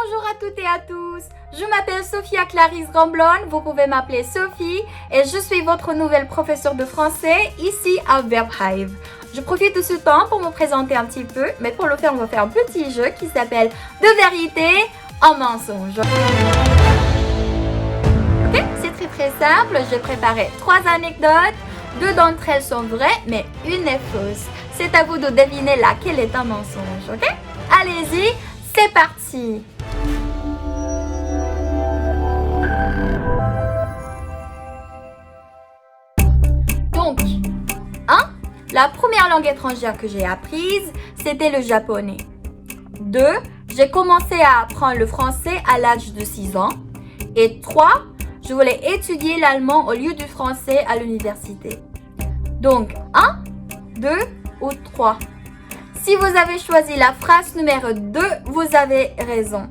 Bonjour à toutes et à tous, je m'appelle Sophia Clarisse Ramblon, vous pouvez m'appeler Sophie et je suis votre nouvelle professeure de français ici à Verb Hive. Je profite de ce temps pour me présenter un petit peu, mais pour le faire on va faire un petit jeu qui s'appelle de vérité en mensonge. Ok, c'est très simple, j'ai préparé 3 anecdotes, 2 d'entre elles sont vraies mais une est fausse. C'est à vous de deviner laquelle est un mensonge, ok? Allez-y, c'est parti! Donc, 1. La première langue étrangère que j'ai apprise, c'était le japonais. 2. J'ai commencé à apprendre le français à l'âge de 6 ans. Et 3. Je voulais étudier l'allemand au lieu du français à l'université. Donc, 1, 2 ou 3. Si vous avez choisi la phrase numéro 2, vous avez raison.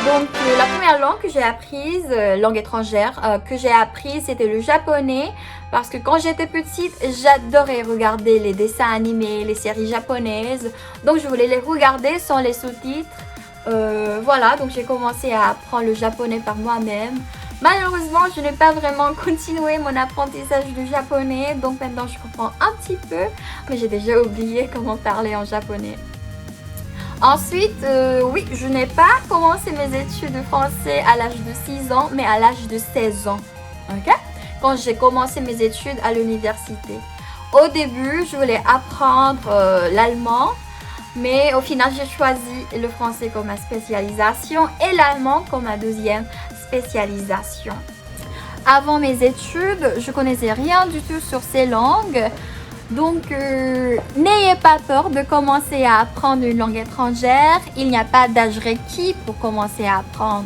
Donc, la première langue que j'ai apprise, langue étrangère, que j'ai apprise, c'était le japonais. Parce que quand j'étais petite, j'adorais regarder les dessins animés, les séries japonaises. Donc, je voulais les regarder sans les sous-titres. Voilà, donc j'ai commencé à apprendre le japonais par moi-même. Malheureusement, je n'ai pas vraiment continué mon apprentissage du japonais. Donc, maintenant, je comprends un petit peu. Mais j'ai déjà oublié comment parler en japonais. Ensuite, oui, je n'ai pas commencé mes études de français à l'âge de 6 ans, mais à l'âge de 16 ans. Ok? Quand j'ai commencé mes études à l'université. Au début, je voulais apprendre l'allemand, mais au final, j'ai choisi le français comme ma spécialisation et l'allemand comme ma deuxième spécialisation. Avant mes études, je connaissais rien du tout sur ces langues. Donc, n'ayez pas peur de commencer à apprendre une langue étrangère. Il n'y a pas d'âge requis pour commencer à apprendre.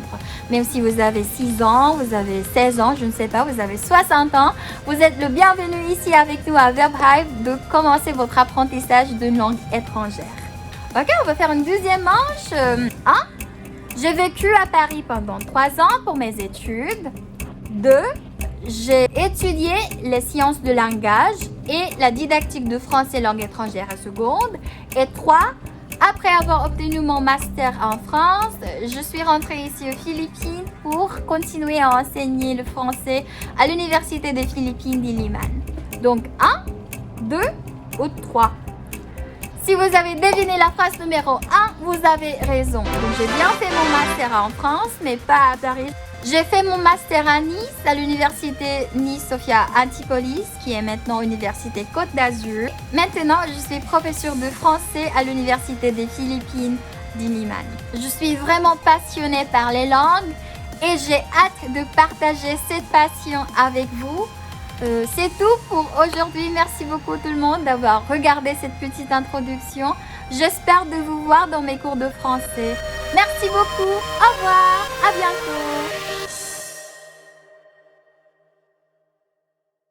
Même si vous avez 6 ans, vous avez 16 ans, je ne sais pas, vous avez 60 ans, vous êtes le bienvenu ici avec nous à Verb Hive de commencer votre apprentissage d'une langue étrangère. Ok, on va faire une deuxième manche. 1. J'ai vécu à Paris pendant 3 ans pour mes études. 2. J'ai étudié les sciences de langage et la didactique de français langue étrangère à seconde. Et 3. Après avoir obtenu mon master en France, je suis rentrée ici aux Philippines pour continuer à enseigner le français à l'Université des Philippines d'Iliman. Donc 1, 2 ou 3. Si vous avez deviné la phrase numéro 1, vous avez raison. Donc j'ai bien fait mon master en France, mais pas à Paris. J'ai fait mon master à Nice, à l'université Nice Sophia Antipolis, qui est maintenant Université Côte d'Azur. Maintenant, je suis professeure de français à l'Université des Philippines d'Iliman. Je suis vraiment passionnée par les langues et j'ai hâte de partager cette passion avec vous. C'est tout pour aujourd'hui. Merci beaucoup tout le monde d'avoir regardé cette petite introduction. J'espère de vous voir dans mes cours de français. Merci beaucoup. Au revoir.